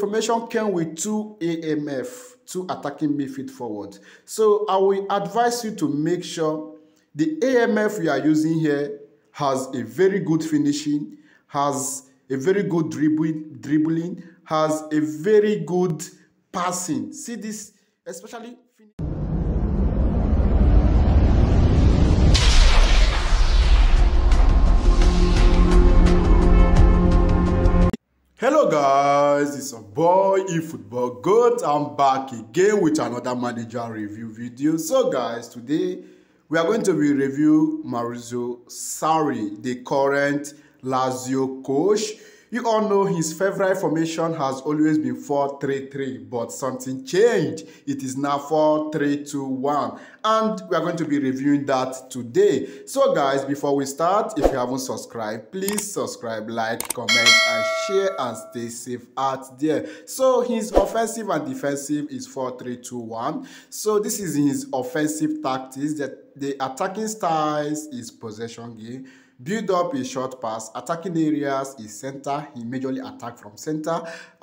formation came with two AMF, two attacking midfield forward. So I will advise you to make sure the AMF we are using here has a very good finishing, has a very good dribbling, has a very good passing. See this, especially. Hello guys, it's your boy eFootball Goat. I'm back again with another manager review video. So guys, today we are going to be reviewing Maurizio Sarri, the current Lazio coach. You all know his favorite formation has always been 4-3-3, but something changed. It is now 4-3-2-1, and we are going to be reviewing that today. So guys, before we start, if you haven't subscribed, please subscribe, like, comment, and share, and stay safe out there. So his offensive and defensive is 4-3-2-1. So this is his offensive tactics. That the attacking styles is possession game. Build up is short pass, attacking areas is center, he majorly attack from center,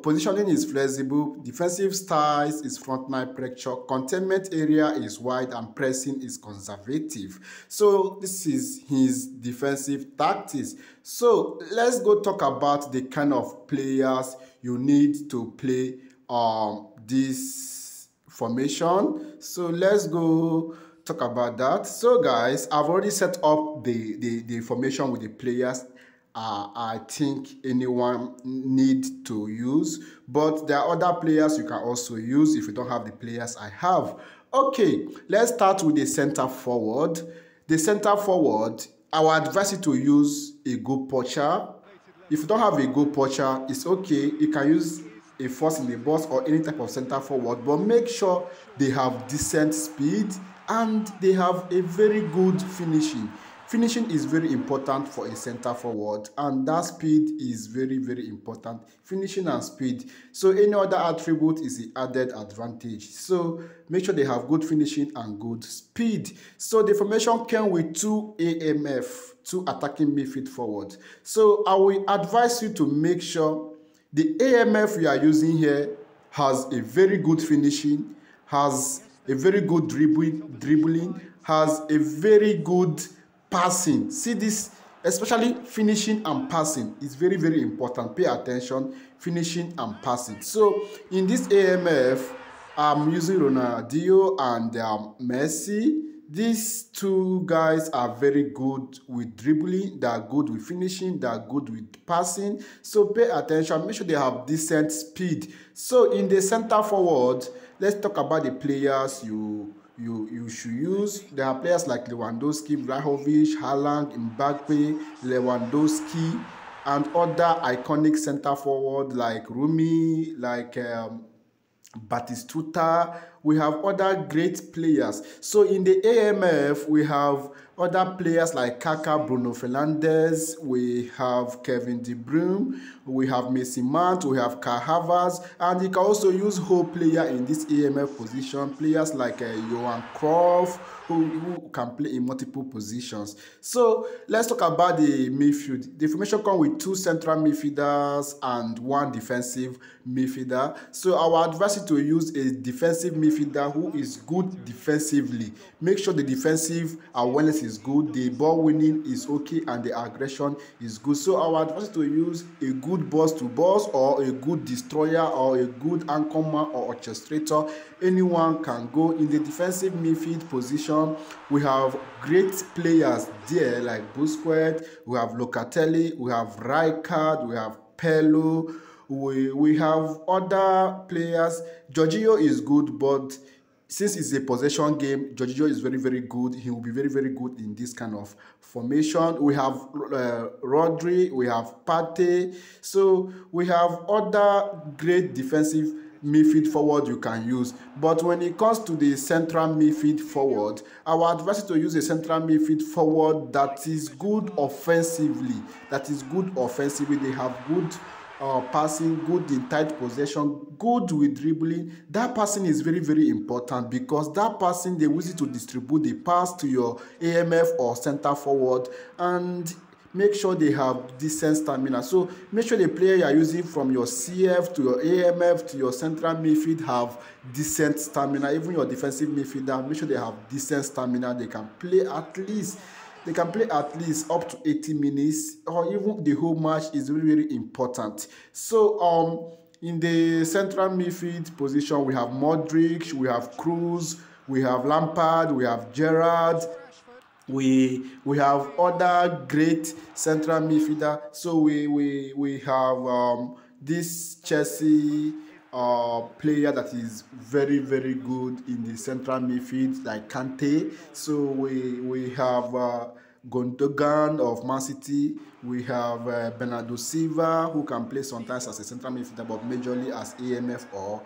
positioning is flexible, defensive styles is front line pressure, containment area is wide, and pressing is conservative. So this is his defensive tactics. So let's go talk about the kind of players you need to play this formation. So let's go talk about that. So guys, I've already set up the formation with the players I think anyone need to use, but there are other players you can also use if you don't have the players I have. Okay, let's start with the center forward. The center forward, I would advise you to use a goal poacher. If you don't have a goal poacher, it's okay, you can use a force in the box or any type of center forward, but make sure they have decent speed and they have a very good finishing. Finishing is very important for a center forward, and that speed is very, very important. Finishing and speed. So any other attribute is the added advantage. So make sure they have good finishing and good speed. So the formation came with two AMF, two attacking midfield forward. So I will advise you to make sure the AMF we are using here has a very good finishing, has a very good dribbling, has a very good passing. See this, especially finishing and passing is very, very important. Pay attention, finishing and passing. So in this AMF, I'm using Ronaldinho and Messi. These two guys are very good with dribbling, they are good with finishing, they are good with passing. So pay attention, make sure they have decent speed. So in the center forward, let's talk about the players you should use. There are players like Lewandowski, Vlahovic, Haaland, Mbappe, Lewandowski, and other iconic center forward like Rumi, like Batistuta. We have other great players. So in the AMF, we have other players like Kaka, Bruno Fernandes, we have Kevin De Bruyne, we have Messi Mount, we have Kai Havertz, and you can also use whole player in this AMF position, players like Johan Cruyff, who can play in multiple positions. So let's talk about the midfield. The formation comes with two central midfielders and one defensive midfielder. So I will advise you to use a defensive midfielder who is good defensively. Make sure the defensive awareness is good, the ball winning is okay, and the aggression is good. So I will advise you to use a good boss to boss, or a good destroyer, or a good anchorman or orchestrator. Anyone can go. In the defensive midfield position, we have great players there like Busquets, we have Locatelli, we have Rijkaard, we have Pello, we have other players. Jorginho is good, but since it's a possession game, Jorginho is very, very good. He will be very, very good in this kind of formation. We have Rodri, we have Partey. So we have other great defensive midfield forward you can use. But when it comes to the central midfield forward, I would advise you to use a central midfield forward that is good offensively. They have good passing, good in tight possession, good with dribbling. That passing is very, very important, because that passing, they use it to distribute the pass to your AMF or center forward, and make sure they have decent stamina. So make sure the player you are using from your CF to your AMF to your central midfield have decent stamina. Even your defensive midfielder, make sure they have decent stamina. They can play at least up to 80 minutes, or even the whole match is really, very important. So in the central midfield position, we have Modric, we have Cruz, we have Lampard, we have Gerrard, we have other great central midfielder. So we have this Chelsea player that is very, very good in the central midfield, like Kante. So we have Gundogan of Man City. We have Bernardo Silva, who can play sometimes as a central midfielder, but majorly as AMF or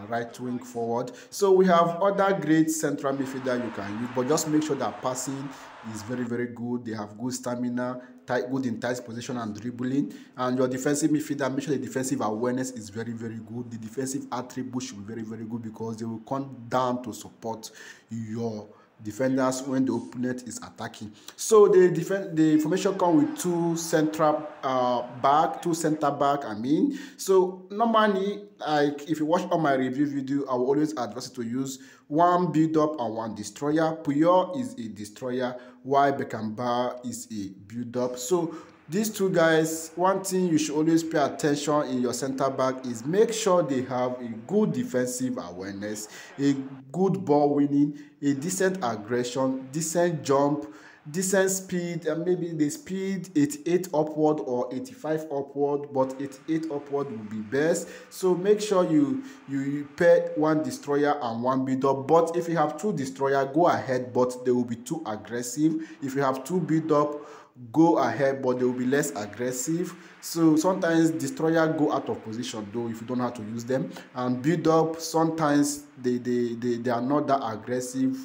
right wing forward. So we have other great central midfielder you can use, but just make sure that passing is very, very good. They have good stamina, good in tight position and dribbling. And your defensive midfielder, make sure the defensive awareness is very, very good. The defensive attributes should be very, very good, because they will come down to support your defenders when the opponent is attacking. So the formation come with two center back. So normally, like if you watch all my review video, I will always advise you to use one build up and one destroyer. Puyol is a destroyer, while Beckenbauer is a build up. So these two guys, one thing you should always pay attention in your center back is make sure they have a good defensive awareness, a good ball winning, a decent aggression, decent jump, decent speed, and maybe the speed 88 upward or 85 upward, but 88 upward would be best. So make sure you pair one destroyer and one build up. But if you have two destroyer, go ahead, but they will be too aggressive. If you have two build up, go ahead, but they will be less aggressive. So sometimes destroyer go out of position though if you don't know how to use them, and build up sometimes they are not that aggressive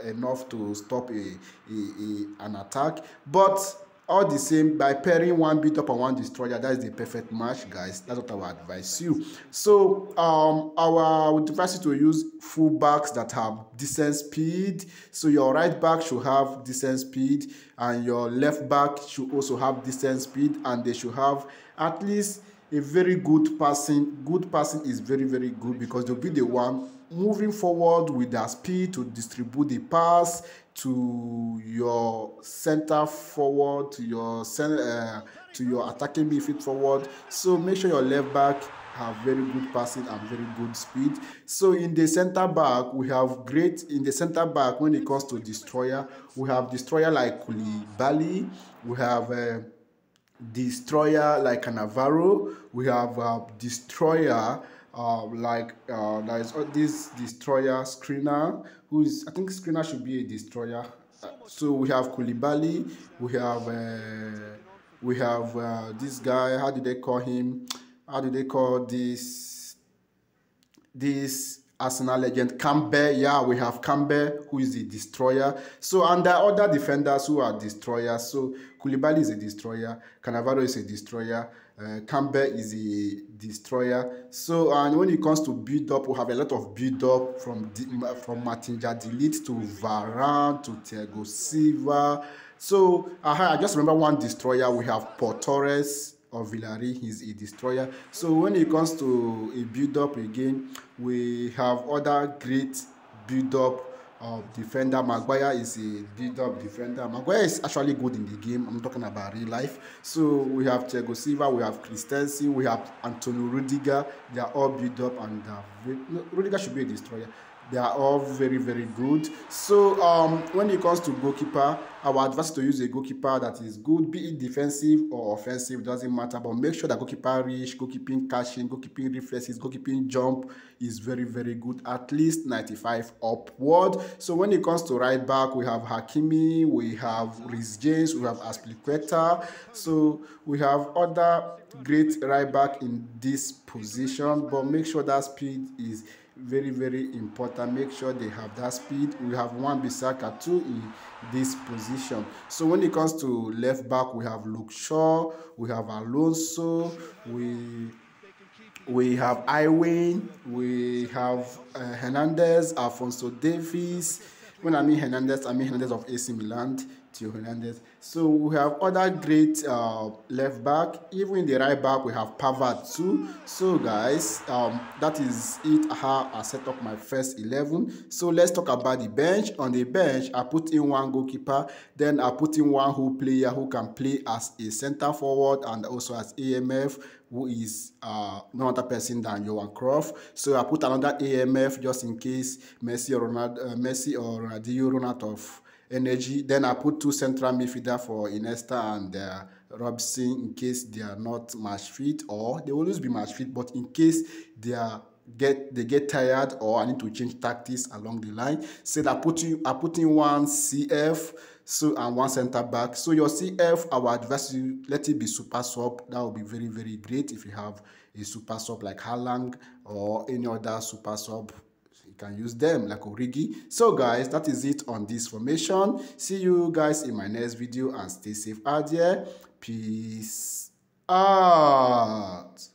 enough to stop an attack. But all the same, by pairing one build up and one destroyer, that is the perfect match, guys. That's what I would advise you. So I would advise you to use full backs that have decent speed. So your right back should have decent speed, and your left back should also have decent speed, and they should have at least a very good passing. Good passing is very, very good, because they'll be the one moving forward with their speed to distribute the pass to your center forward, to your attacking midfield forward. So make sure your left back have very good passing and very good speed. So in the center back, we have great in the center back when it comes to destroyer. We have destroyer like Koulibaly. We have destroyer like Cannavaro. We have destroyer there is this destroyer Skriniar, who is, I think Skriniar should be a destroyer. So we have Koulibaly, we have this guy, how did they call him? How do they call this Arsenal legend? Campbell. Yeah, we have Campbell, who is a destroyer. So, and there are other defenders who are destroyers. So Koulibaly is a destroyer, Cannavaro is a destroyer, Campbell is a destroyer. So, and when it comes to build up, we have a lot of build up from Martin Jadilit to Varane to Thiago Silva. So I just remember one destroyer. We have Paul Torres of Villarreal, he's a destroyer. So when it comes to a build up again, we have other great build up defender. Maguire is a build up defender. Maguire is actually good in the game. I'm talking about real life. So we have Thiago Silva, we have Christensen, we have Antonio Rudiger. They are all build up, and Rudiger should be a destroyer. They are all very, very good. So when it comes to goalkeeper, I would advise to use a goalkeeper that is good, be it defensive or offensive, doesn't matter. But make sure that goalkeeper reach, goalkeeping catching, goalkeeping reflexes, goalkeeping jump is very, very good, at least 95 upward. So when it comes to right back, we have Hakimi, we have Reece James, we have Aspilicueta. So we have other great right back in this position, but make sure that speed is very, very important. Make sure they have that speed. We have Wan-Bissaka too in this position. So when it comes to left back, we have Luke Shaw, we have Alonso, we have Iwin, we have Hernandez, Alphonso Davies. When I mean Hernandez of AC Milan. Theo Hernandez. So we have other great left back. Even in the right back, we have Pavard too. So guys, that is it. How I set up my first 11. So let's talk about the bench. On the bench, I put in one goalkeeper. Then I put in one player who can play as a center forward and also as AMF, who is no other person than Johan Cruyff. So I put another AMF just in case Messi or Ronaldinho run out of energy. Then I put two central midfielder for Iniesta and Robson in case they are not match fit, or they will always be match fit, but in case they get tired or I need to change tactics along the line. So I put in one CF and one center back. So your CF, our advice you let it be super sub. That would be very, very great if you have a super sub like Haaland or any other super sub. You can use them like Origi. So guys, that is it on this formation. See you guys in my next video and stay safe out there. Peace out.